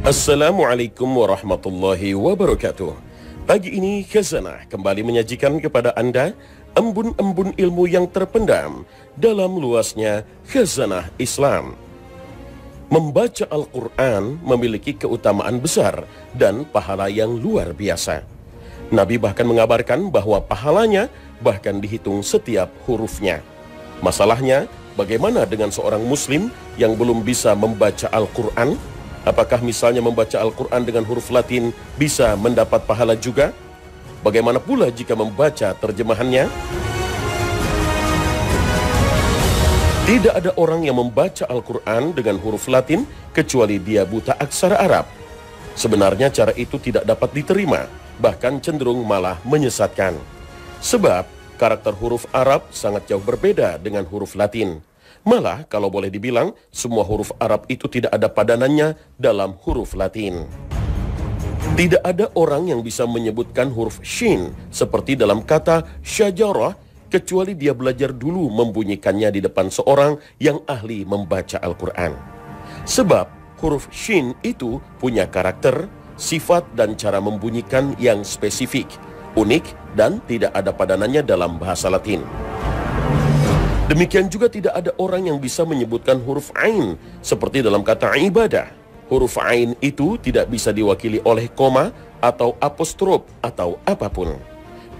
Assalamualaikum warahmatullahi wabarakatuh. Pagi ini Khazanah kembali menyajikan kepada Anda embun-embun ilmu yang terpendam dalam luasnya Khazanah Islam. Membaca Al-Quran memiliki keutamaan besar dan pahala yang luar biasa. Nabi bahkan mengabarkan bahwa pahalanya bahkan dihitung setiap hurufnya. Masalahnya, bagaimana dengan seorang muslim yang belum bisa membaca Al-Quran? Apakah misalnya membaca Al-Quran dengan huruf Latin bisa mendapat pahala juga? Bagaimana pula jika membaca terjemahannya? Tidak ada orang yang membaca Al-Quran dengan huruf Latin kecuali dia buta aksara Arab. Sebenarnya cara itu tidak dapat diterima, bahkan cenderung malah menyesatkan. Sebab karakter huruf Arab sangat jauh berbeda dengan huruf Latin. Malah kalau boleh dibilang, semua huruf Arab itu tidak ada padanannya dalam huruf Latin. Tidak ada orang yang bisa menyebutkan huruf shin seperti dalam kata syajarah, kecuali dia belajar dulu membunyikannya di depan seorang yang ahli membaca Al-Quran. Sebab huruf shin itu punya karakter, sifat dan cara membunyikan yang spesifik, unik dan tidak ada padanannya dalam bahasa Latin. Demikian juga tidak ada orang yang bisa menyebutkan huruf ain seperti dalam kata ibadah. Huruf ain itu tidak bisa diwakili oleh koma atau apostrof atau apapun.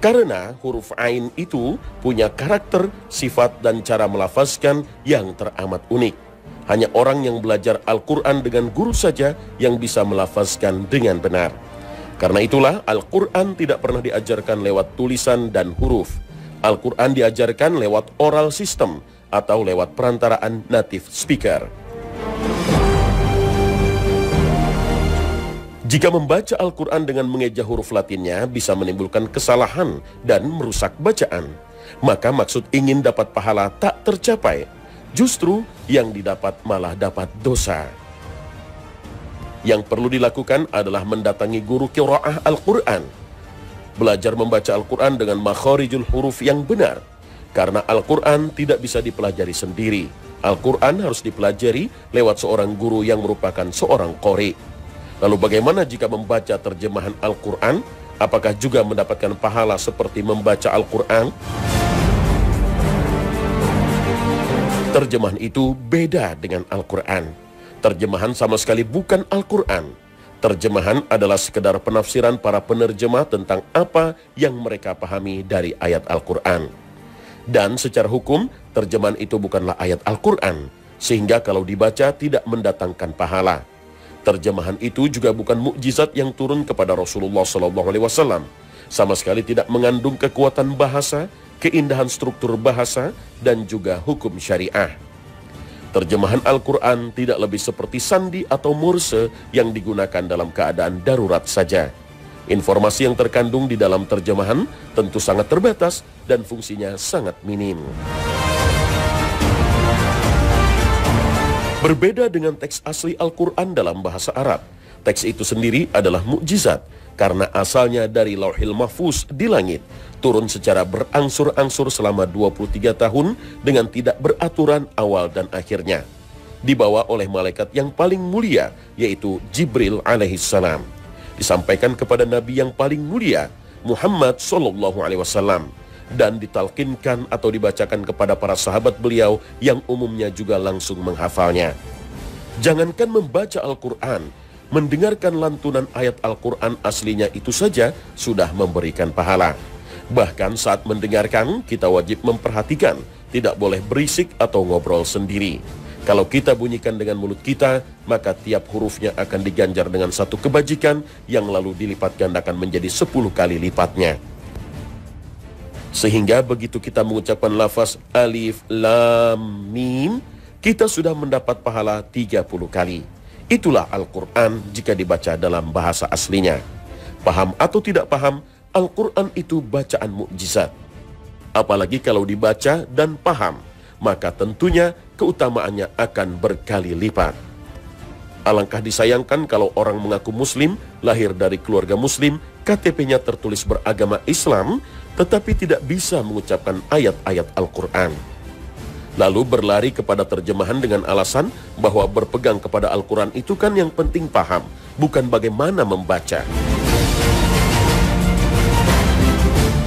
Karena huruf ain itu punya karakter, sifat dan cara melafazkan yang teramat unik. Hanya orang yang belajar Al-Quran dengan guru saja yang bisa melafazkan dengan benar. Karena itulah Al-Quran tidak pernah diajarkan lewat tulisan dan huruf. Al-Quran diajarkan lewat oral system atau lewat perantaraan native speaker. Jika membaca Al-Quran dengan mengeja huruf Latinnya bisa menimbulkan kesalahan dan merusak bacaan, maka maksud ingin dapat pahala tak tercapai. Justru yang didapat malah dapat dosa. Yang perlu dilakukan adalah mendatangi guru qiraah Al-Quran. Belajar membaca Al-Quran dengan makharijul huruf yang benar. Karena Al-Quran tidak bisa dipelajari sendiri. Al-Quran harus dipelajari lewat seorang guru yang merupakan seorang qori. Lalu bagaimana jika membaca terjemahan Al-Quran? Apakah juga mendapatkan pahala seperti membaca Al-Quran? Terjemahan itu beda dengan Al-Quran. Terjemahan sama sekali bukan Al-Quran. Terjemahan adalah sekedar penafsiran para penerjemah tentang apa yang mereka pahami dari ayat Al-Quran. Dan secara hukum, terjemahan itu bukanlah ayat Al-Quran, sehingga kalau dibaca tidak mendatangkan pahala. Terjemahan itu juga bukan mukjizat yang turun kepada Rasulullah SAW. Sama sekali tidak mengandung kekuatan bahasa, keindahan struktur bahasa, dan juga hukum syariah. Terjemahan Al-Quran tidak lebih seperti sandi atau murse yang digunakan dalam keadaan darurat saja. Informasi yang terkandung di dalam terjemahan tentu sangat terbatas dan fungsinya sangat minim. Berbeda dengan teks asli Al-Quran dalam bahasa Arab, teks itu sendiri adalah mukjizat karena asalnya dari Lauhil Mahfuz di langit, turun secara berangsur-angsur selama 23 tahun dengan tidak beraturan awal dan akhirnya. Dibawa oleh malaikat yang paling mulia, yaitu Jibril alaihissalam. Disampaikan kepada Nabi yang paling mulia, Muhammad SAW. Dan ditalkinkan atau dibacakan kepada para sahabat beliau yang umumnya juga langsung menghafalnya. Jangankan membaca Al-Quran, mendengarkan lantunan ayat Al-Quran aslinya itu saja sudah memberikan pahala. Bahkan saat mendengarkan, kita wajib memperhatikan, tidak boleh berisik atau ngobrol sendiri. Kalau kita bunyikan dengan mulut kita, maka tiap hurufnya akan diganjar dengan satu kebajikan yang lalu dilipat gandakan menjadi 10 kali lipatnya. Sehingga begitu kita mengucapkan lafaz alif, lam, mim, kita sudah mendapat pahala 30 kali. Itulah Al-Quran jika dibaca dalam bahasa aslinya. Paham atau tidak paham, Al-Quran itu bacaan mukjizat. Apalagi kalau dibaca dan paham, maka tentunya keutamaannya akan berkali lipat. Alangkah disayangkan kalau orang mengaku muslim, lahir dari keluarga muslim, KTP-nya tertulis beragama Islam, tetapi tidak bisa mengucapkan ayat-ayat Al-Quran. Lalu berlari kepada terjemahan dengan alasan bahwa berpegang kepada Al-Quran itu kan yang penting paham, bukan bagaimana membaca.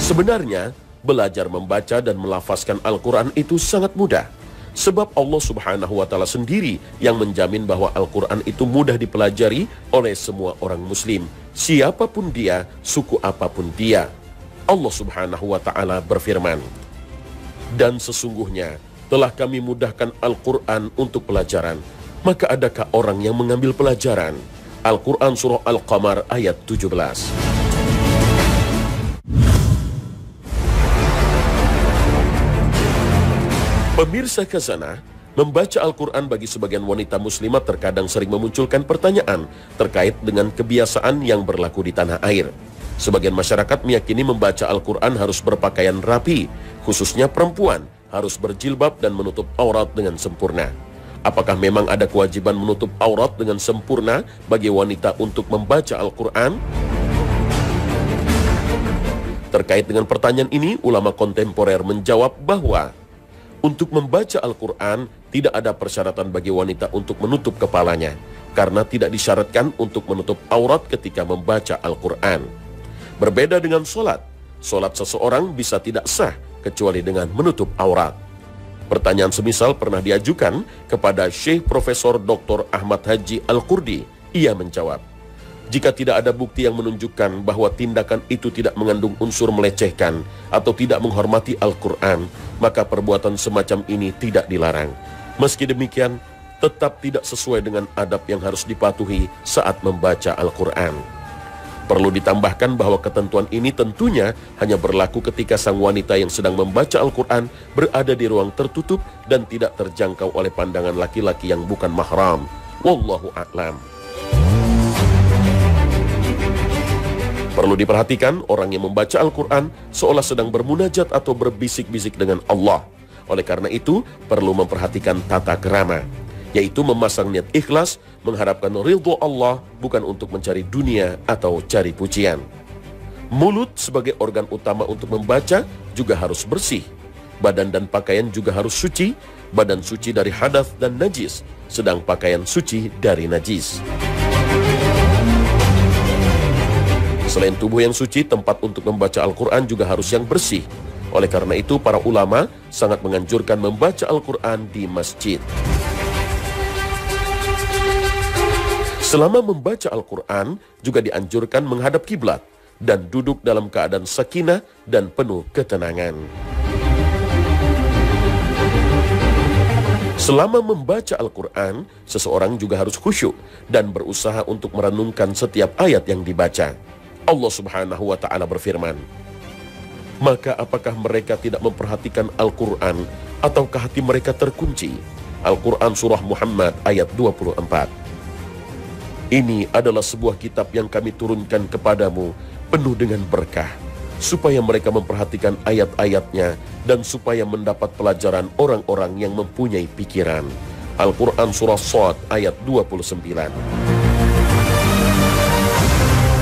Sebenarnya, belajar membaca dan melafazkan Al-Quran itu sangat mudah. Sebab Allah Subhanahu wa Ta'ala sendiri yang menjamin bahwa Al-Quran itu mudah dipelajari oleh semua orang Muslim, siapapun dia, suku apapun dia. Allah Subhanahu wa Ta'ala berfirman, "Dan sesungguhnya telah kami mudahkan Al-Quran untuk pelajaran, maka adakah orang yang mengambil pelajaran?" Al-Quran Surah Al-Qamar ayat 17. Pemirsa Khazanah, membaca Al-Quran bagi sebagian wanita muslimah terkadang sering memunculkan pertanyaan terkait dengan kebiasaan yang berlaku di tanah air. Sebagian masyarakat meyakini membaca Al-Quran harus berpakaian rapi, khususnya perempuan harus berjilbab dan menutup aurat dengan sempurna. Apakah memang ada kewajiban menutup aurat dengan sempurna bagi wanita untuk membaca Al-Quran? Terkait dengan pertanyaan ini, ulama kontemporer menjawab bahwa untuk membaca Al-Quran tidak ada persyaratan bagi wanita untuk menutup kepalanya, karena tidak disyaratkan untuk menutup aurat ketika membaca Al-Quran. Berbeda dengan solat seseorang bisa tidak sah kecuali dengan menutup aurat. Pertanyaan semisal pernah diajukan kepada Syekh Profesor Dr. Ahmad Haji Al-Qurdi. Ia menjawab, jika tidak ada bukti yang menunjukkan bahwa tindakan itu tidak mengandung unsur melecehkan atau tidak menghormati Al-Quran, maka perbuatan semacam ini tidak dilarang. Meski demikian, tetap tidak sesuai dengan adab yang harus dipatuhi saat membaca Al-Quran. Perlu ditambahkan bahwa ketentuan ini tentunya hanya berlaku ketika sang wanita yang sedang membaca Al-Quran berada di ruang tertutup dan tidak terjangkau oleh pandangan laki-laki yang bukan mahram. Wallahu a'lam. Perlu diperhatikan, orang yang membaca Al-Quran seolah sedang bermunajat atau berbisik-bisik dengan Allah. Oleh karena itu, perlu memperhatikan tata krama, yaitu memasang niat ikhlas, mengharapkan ridho Allah, bukan untuk mencari dunia atau cari pujian. Mulut sebagai organ utama untuk membaca juga harus bersih. Badan dan pakaian juga harus suci, badan suci dari hadath dan najis, sedang pakaian suci dari najis. Selain tubuh yang suci, tempat untuk membaca Al-Quran juga harus yang bersih. Oleh karena itu, para ulama sangat menganjurkan membaca Al-Quran di masjid. Selama membaca Al-Quran, juga dianjurkan menghadap kiblat dan duduk dalam keadaan sakinah dan penuh ketenangan. Selama membaca Al-Quran, seseorang juga harus khusyuk dan berusaha untuk merenungkan setiap ayat yang dibaca. Allah Subhanahu wa Ta'ala berfirman, "Maka apakah mereka tidak memperhatikan Al-Quran, ataukah hati mereka terkunci?" Al-Quran Surah Muhammad ayat 24. Ini adalah sebuah kitab yang kami turunkan kepadamu penuh dengan berkah, supaya mereka memperhatikan ayat-ayatnya dan supaya mendapat pelajaran orang-orang yang mempunyai pikiran. Al-Quran Surah Shad ayat 29.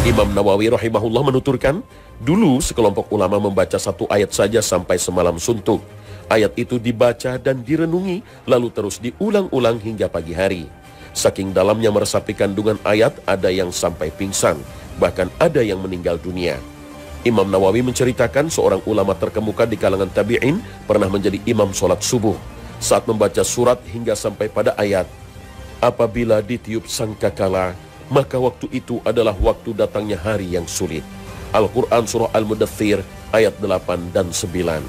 Imam Nawawi rahimahullah menuturkan, dulu sekelompok ulama membaca satu ayat saja sampai semalam suntuk. Ayat itu dibaca dan direnungi, lalu terus diulang-ulang hingga pagi hari. Saking dalamnya meresapi kandungan ayat, ada yang sampai pingsan, bahkan ada yang meninggal dunia. Imam Nawawi menceritakan seorang ulama terkemuka di kalangan tabi'in pernah menjadi imam sholat subuh. Saat membaca surat hingga sampai pada ayat, "Apabila ditiup sangkakala, maka waktu itu adalah waktu datangnya hari yang sulit." Al-Quran Surah Al-Mudaththir ayat 8 dan 9.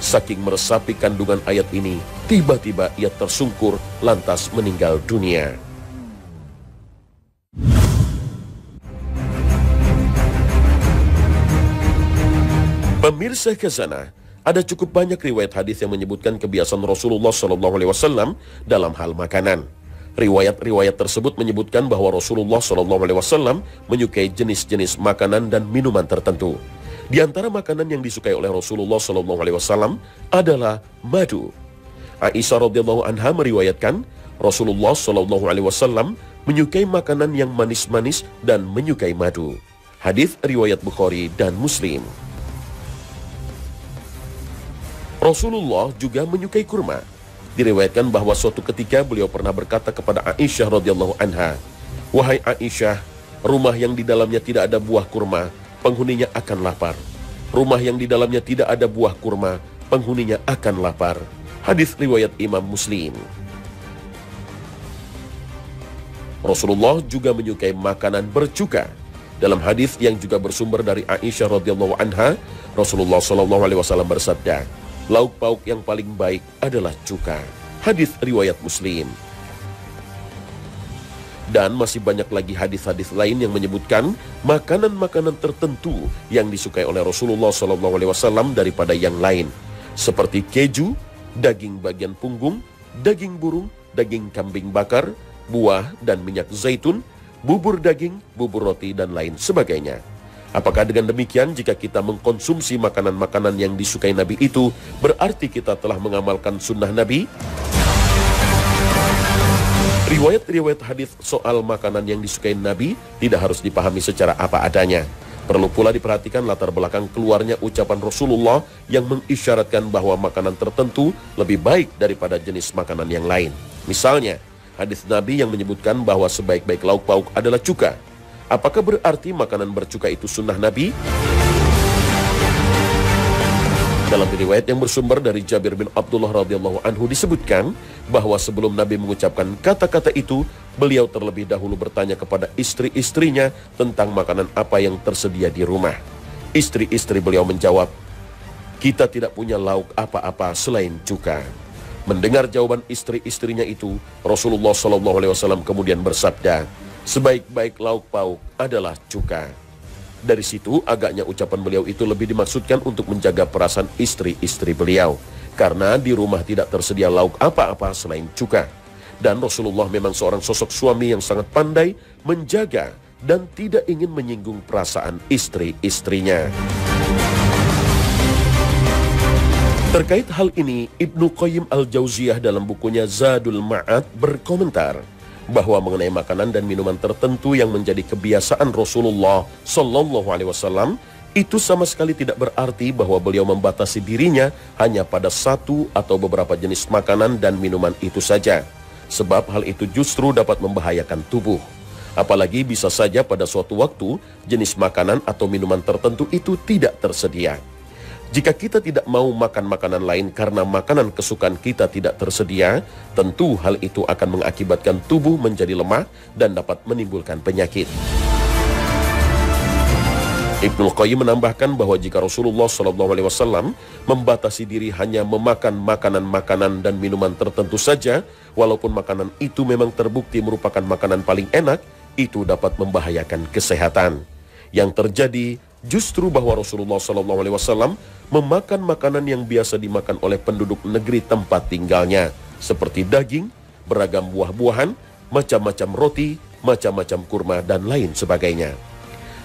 Saking meresapi kandungan ayat ini, tiba-tiba ia tersungkur lantas meninggal dunia. Pemirsa Khazanah, ada cukup banyak riwayat hadis yang menyebutkan kebiasaan Rasulullah SAW dalam hal makanan. Riwayat-riwayat tersebut menyebutkan bahwa Rasulullah SAW menyukai jenis-jenis makanan dan minuman tertentu. Di antara makanan yang disukai oleh Rasulullah SAW adalah madu. Aisyah radhiyallahu anha meriwayatkan Rasulullah SAW menyukai makanan yang manis-manis dan menyukai madu. Hadis riwayat Bukhari dan Muslim. Rasulullah juga menyukai kurma. Diriwayatkan bahwa suatu ketika beliau pernah berkata kepada Aisyah radhiyallahu anha, Wahai Aisyah, rumah yang di dalamnya tidak ada buah kurma, penghuninya akan lapar. Rumah yang di dalamnya tidak ada buah kurma, penghuninya akan lapar. Hadis riwayat Imam Muslim. Rasulullah juga menyukai makanan bercuka. Dalam hadis yang juga bersumber dari Aisyah radhiyallahu anha, Rasulullah shallallahu alaihi wasallam bersabda, lauk pauk yang paling baik adalah cuka. Hadis riwayat Muslim. Dan masih banyak lagi hadis-hadis lain yang menyebutkan makanan-makanan tertentu yang disukai oleh Rasulullah SAW daripada yang lain, seperti keju, daging bagian punggung, daging burung, daging kambing bakar, buah dan minyak zaitun, bubur daging, bubur roti, dan lain sebagainya. Apakah dengan demikian jika kita mengkonsumsi makanan-makanan yang disukai Nabi itu, berarti kita telah mengamalkan sunnah Nabi? Riwayat-riwayat hadis soal makanan yang disukai Nabi tidak harus dipahami secara apa adanya. Perlu pula diperhatikan latar belakang keluarnya ucapan Rasulullah yang mengisyaratkan bahwa makanan tertentu lebih baik daripada jenis makanan yang lain. Misalnya, hadis Nabi yang menyebutkan bahwa sebaik-baik lauk pauk adalah cuka. Apakah berarti makanan bercuka itu sunnah Nabi? Dalam riwayat yang bersumber dari Jabir bin Abdullah radhiyallahu anhu disebutkan bahwa sebelum Nabi mengucapkan kata-kata itu, beliau terlebih dahulu bertanya kepada istri-istrinya tentang makanan apa yang tersedia di rumah. Istri-istri beliau menjawab, kita tidak punya lauk apa-apa selain cuka. Mendengar jawaban istri-istrinya itu, Rasulullah SAW kemudian bersabda, sebaik-baik lauk pauk adalah cuka. Dari situ agaknya ucapan beliau itu lebih dimaksudkan untuk menjaga perasaan istri-istri beliau, karena di rumah tidak tersedia lauk apa-apa selain cuka. Dan Rasulullah memang seorang sosok suami yang sangat pandai menjaga dan tidak ingin menyinggung perasaan istri-istrinya. Terkait hal ini, Ibnu Qayyim al-Jauziyah dalam bukunya Zadul Ma'ad berkomentar bahwa mengenai makanan dan minuman tertentu yang menjadi kebiasaan Rasulullah Sallallahu Alaihi Wasallam, itu sama sekali tidak berarti bahwa beliau membatasi dirinya hanya pada satu atau beberapa jenis makanan dan minuman itu saja, sebab hal itu justru dapat membahayakan tubuh. Apalagi bisa saja pada suatu waktu jenis makanan atau minuman tertentu itu tidak tersedia. Jika kita tidak mau makan makanan lain karena makanan kesukaan kita tidak tersedia, tentu hal itu akan mengakibatkan tubuh menjadi lemah dan dapat menimbulkan penyakit. Ibnu Qayyim menambahkan bahwa jika Rasulullah SAW membatasi diri hanya memakan makanan-makanan dan minuman tertentu saja, walaupun makanan itu memang terbukti merupakan makanan paling enak, itu dapat membahayakan kesehatan. Yang terjadi justru bahwa Rasulullah SAW memakan makanan yang biasa dimakan oleh penduduk negeri tempat tinggalnya, seperti daging, beragam buah-buahan, macam-macam roti, macam-macam kurma, dan lain sebagainya.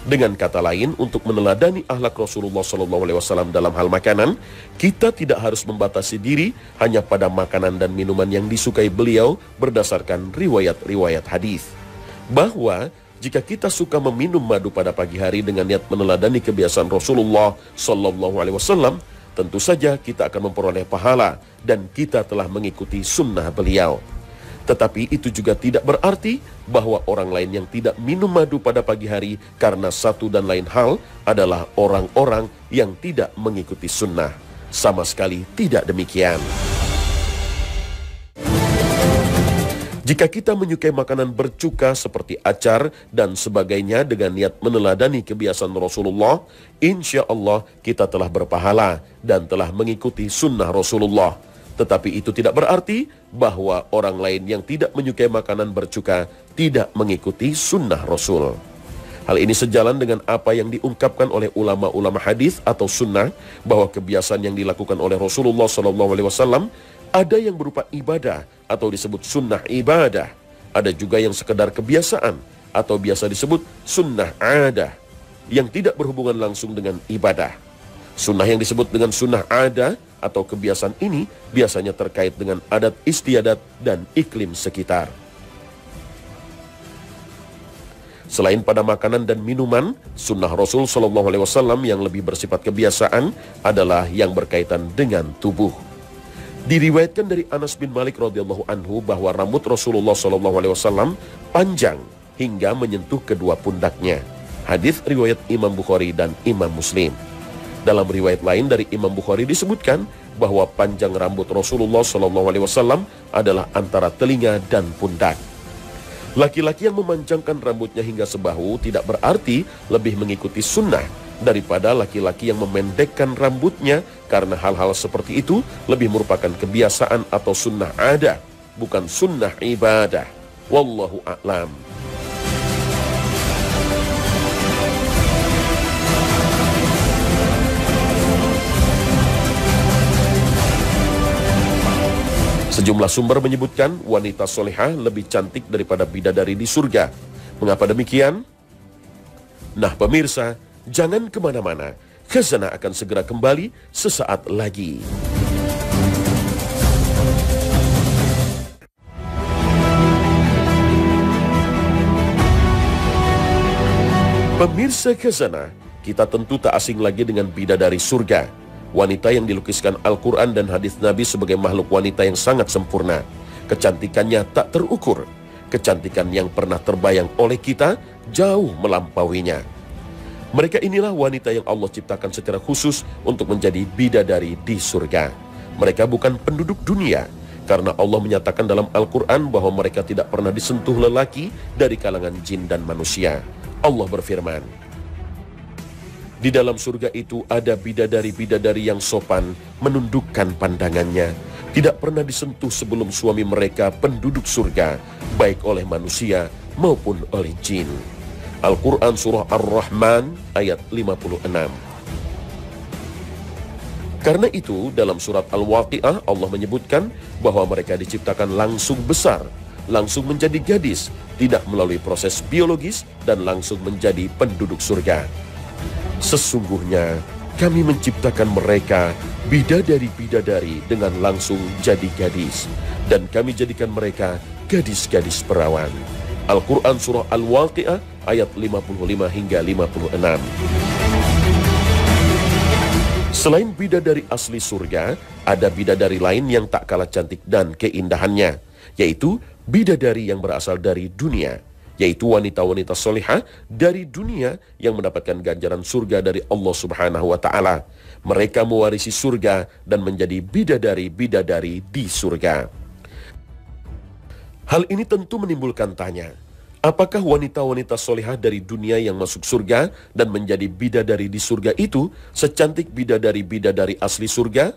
Dengan kata lain, untuk meneladani akhlak Rasulullah SAW dalam hal makanan, kita tidak harus membatasi diri hanya pada makanan dan minuman yang disukai beliau berdasarkan riwayat-riwayat hadis. Bahwa jika kita suka meminum madu pada pagi hari dengan niat meneladani kebiasaan Rasulullah Sallallahu Alaihi Wasallam, tentu saja kita akan memperoleh pahala dan kita telah mengikuti sunnah beliau. Tetapi itu juga tidak berarti bahwa orang lain yang tidak minum madu pada pagi hari karena satu dan lain hal adalah orang-orang yang tidak mengikuti sunnah. Sama sekali tidak demikian. Jika kita menyukai makanan bercuka seperti acar dan sebagainya dengan niat meneladani kebiasaan Rasulullah, insya Allah kita telah berpahala dan telah mengikuti sunnah Rasulullah. Tetapi itu tidak berarti bahwa orang lain yang tidak menyukai makanan bercuka tidak mengikuti sunnah Rasul. Hal ini sejalan dengan apa yang diungkapkan oleh ulama-ulama hadis atau sunnah, bahwa kebiasaan yang dilakukan oleh Rasulullah SAW ada yang berupa ibadah atau disebut sunnah ibadah. Ada juga yang sekedar kebiasaan atau biasa disebut sunnah adah yang tidak berhubungan langsung dengan ibadah. Sunnah yang disebut dengan sunnah adah atau kebiasaan ini biasanya terkait dengan adat istiadat dan iklim sekitar. Selain pada makanan dan minuman, sunnah Rasul SAW yang lebih bersifat kebiasaan adalah yang berkaitan dengan tubuh. Diriwayatkan dari Anas bin Malik radhiyallahu anhu bahwa rambut Rasulullah SAW panjang hingga menyentuh kedua pundaknya. Hadis riwayat Imam Bukhari dan Imam Muslim. Dalam riwayat lain dari Imam Bukhari disebutkan bahwa panjang rambut Rasulullah SAW adalah antara telinga dan pundak. Laki-laki yang memanjangkan rambutnya hingga sebahu tidak berarti lebih mengikuti sunnah daripada laki-laki yang memendekkan rambutnya, karena hal-hal seperti itu lebih merupakan kebiasaan atau sunnah ada, bukan sunnah ibadah. Wallahu a'lam. Sejumlah sumber menyebutkan wanita solehah lebih cantik daripada bidadari di surga. Mengapa demikian? Nah pemirsa, jangan kemana-mana. Khazanah akan segera kembali sesaat lagi. Pemirsa Khazanah, kita tentu tak asing lagi dengan bidadari surga. Wanita yang dilukiskan Al-Quran dan hadis Nabi sebagai makhluk wanita yang sangat sempurna. Kecantikannya tak terukur. Kecantikan yang pernah terbayang oleh kita jauh melampauinya. Mereka inilah wanita yang Allah ciptakan secara khusus untuk menjadi bidadari di surga. Mereka bukan penduduk dunia, karena Allah menyatakan dalam Al-Quran bahwa mereka tidak pernah disentuh lelaki dari kalangan jin dan manusia. Allah berfirman, di dalam surga itu ada bidadari-bidadari yang sopan, menundukkan pandangannya, tidak pernah disentuh sebelum suami mereka penduduk surga, baik oleh manusia maupun oleh jin. Al-Quran Surah Ar-Rahman ayat 56. Karena itu dalam surat Al-Waqi'ah Allah menyebutkan bahwa mereka diciptakan langsung besar, langsung menjadi gadis, tidak melalui proses biologis, dan langsung menjadi penduduk surga. Sesungguhnya kami menciptakan mereka bidadari-bidadari dengan langsung jadi gadis, dan kami jadikan mereka gadis-gadis perawan. Al-Quran Surah Al-Waqi'ah ayat 55 hingga 56. Selain bidadari asli surga, ada bidadari lain yang tak kalah cantik dan keindahannya, yaitu bidadari yang berasal dari dunia, yaitu wanita-wanita solehah dari dunia yang mendapatkan ganjaran surga dari Allah Subhanahu wa Ta'ala. Mereka mewarisi surga dan menjadi bidadari-bidadari di surga. Hal ini tentu menimbulkan tanya, apakah wanita-wanita solehah dari dunia yang masuk surga dan menjadi bidadari di surga itu secantik bidadari-bidadari asli surga?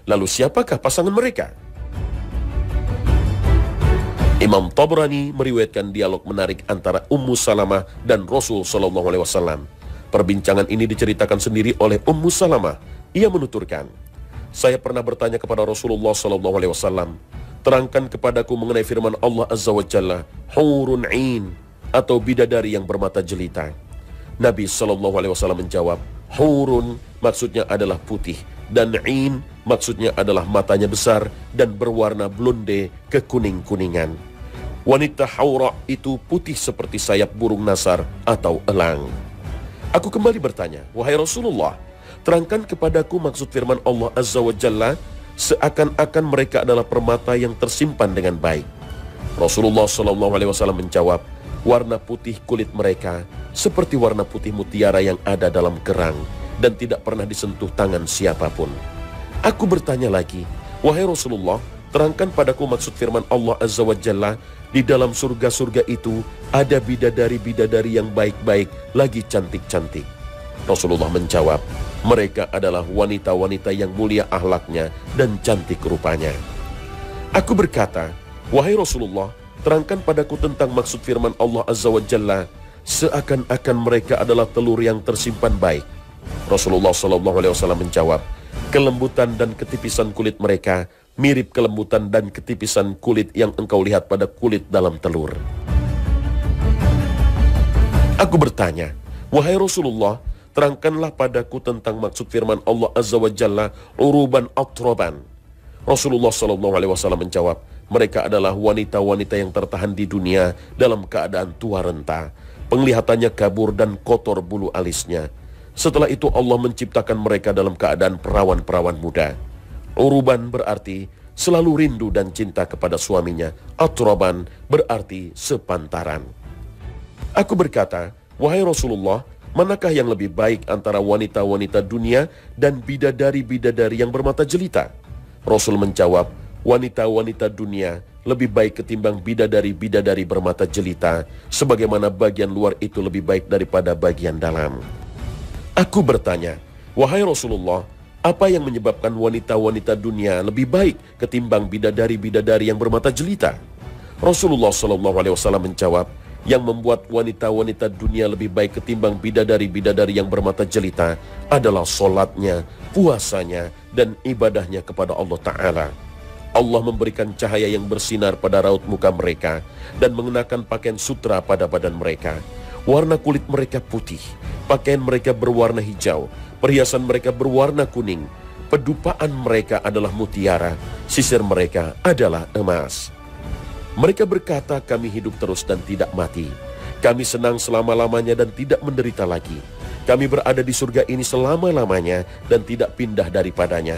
Lalu siapakah pasangan mereka? Imam Tabrani meriwayatkan dialog menarik antara Ummu Salamah dan Rasul SAW. Perbincangan ini diceritakan sendiri oleh Ummu Salamah. Ia menuturkan, saya pernah bertanya kepada Rasulullah SAW, terangkan kepadaku mengenai firman Allah Azza wa Jalla, hurun ain, atau bidadari yang bermata jelita. Nabi SAW menjawab, hurun maksudnya adalah putih, dan ain maksudnya adalah matanya besar dan berwarna blonde kekuning-kuningan. Wanita haura itu putih seperti sayap burung nasar atau elang. Aku kembali bertanya, wahai Rasulullah, terangkan kepadaku maksud firman Allah Azza wa Jalla, seakan-akan mereka adalah permata yang tersimpan dengan baik. Rasulullah SAW menjawab, warna putih kulit mereka seperti warna putih mutiara yang ada dalam kerang dan tidak pernah disentuh tangan siapapun. Aku bertanya lagi, wahai Rasulullah, terangkan padaku maksud firman Allah Azza wa Jalla, di dalam surga-surga itu ada bidadari-bidadari yang baik-baik lagi cantik-cantik. Rasulullah menjawab, mereka adalah wanita-wanita yang mulia akhlaknya dan cantik rupanya. Aku berkata, wahai Rasulullah, terangkan padaku tentang maksud firman Allah Azza wa Jalla, seakan-akan mereka adalah telur yang tersimpan baik. Rasulullah SAW menjawab, kelembutan dan ketipisan kulit mereka mirip kelembutan dan ketipisan kulit yang engkau lihat pada kulit dalam telur. Aku bertanya, wahai Rasulullah, terangkanlah padaku tentang maksud firman Allah Azza wa Jalla, uruban atroban. Rasulullah SAW menjawab, mereka adalah wanita-wanita yang tertahan di dunia dalam keadaan tua renta, penglihatannya kabur dan kotor bulu alisnya. Setelah itu Allah menciptakan mereka dalam keadaan perawan-perawan muda. Uruban berarti selalu rindu dan cinta kepada suaminya. Atroban berarti sepantaran. Aku berkata, wahai Rasulullah, manakah yang lebih baik antara wanita-wanita dunia dan bidadari-bidadari yang bermata jelita? Rasul menjawab, wanita-wanita dunia lebih baik ketimbang bidadari-bidadari bermata jelita, sebagaimana bagian luar itu lebih baik daripada bagian dalam. Aku bertanya, wahai Rasulullah, apa yang menyebabkan wanita-wanita dunia lebih baik ketimbang bidadari-bidadari yang bermata jelita? Rasulullah SAW menjawab, yang membuat wanita-wanita dunia lebih baik ketimbang bidadari-bidadari yang bermata jelita adalah solatnya, puasanya, dan ibadahnya kepada Allah Ta'ala. Allah memberikan cahaya yang bersinar pada raut muka mereka dan mengenakan pakaian sutra pada badan mereka. Warna kulit mereka putih, pakaian mereka berwarna hijau, perhiasan mereka berwarna kuning, pedupaan mereka adalah mutiara, sisir mereka adalah emas. Mereka berkata, kami hidup terus dan tidak mati. Kami senang selama-lamanya dan tidak menderita lagi. Kami berada di surga ini selama-lamanya dan tidak pindah daripadanya.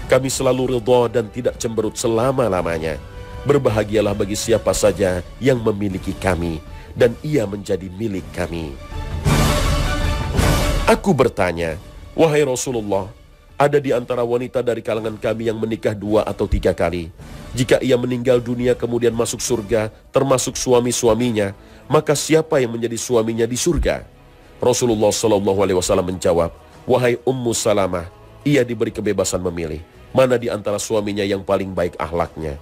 Kami selalu ridha dan tidak cemberut selama-lamanya. Berbahagialah bagi siapa saja yang memiliki kami, dan ia menjadi milik kami. Aku bertanya, wahai Rasulullah, ada di antara wanita dari kalangan kami yang menikah 2 atau 3 kali. Jika ia meninggal dunia kemudian masuk surga, termasuk suami-suaminya, maka siapa yang menjadi suaminya di surga? Rasulullah SAW menjawab, wahai Ummu Salamah, ia diberi kebebasan memilih mana di antara suaminya yang paling baik akhlaknya.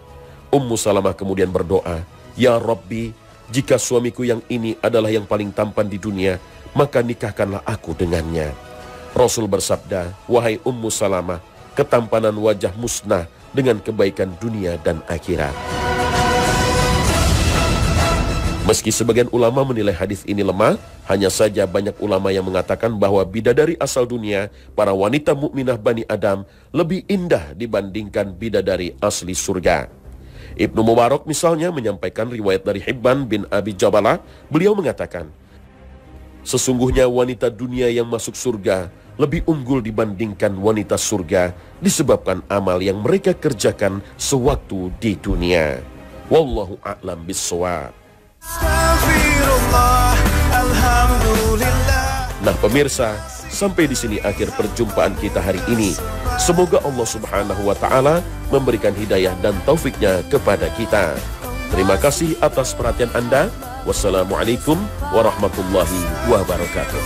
Ummu Salamah kemudian berdoa, ya Rabbi, jika suamiku yang ini adalah yang paling tampan di dunia, maka nikahkanlah aku dengannya. Rasul bersabda, wahai Ummu Salamah, ketampanan wajah musnah dengan kebaikan dunia dan akhirat. Meski sebagian ulama menilai hadis ini lemah, hanya saja banyak ulama yang mengatakan bahwa bidadari asal dunia, para wanita mukminah Bani Adam, lebih indah dibandingkan bidadari asli surga. Ibnu Mubarak misalnya menyampaikan riwayat dari Hibban bin Abi Jabalah. Beliau mengatakan, sesungguhnya wanita dunia yang masuk surga lebih unggul dibandingkan wanita surga disebabkan amal yang mereka kerjakan sewaktu di dunia. Wallahu a'lam bishawab. Nah pemirsa, sampai di sini akhir perjumpaan kita hari ini. Semoga Allah Subhanahu wa Ta'ala memberikan hidayah dan taufiknya kepada kita. Terima kasih atas perhatian Anda. Wassalamualaikum warahmatullahi wabarakatuh.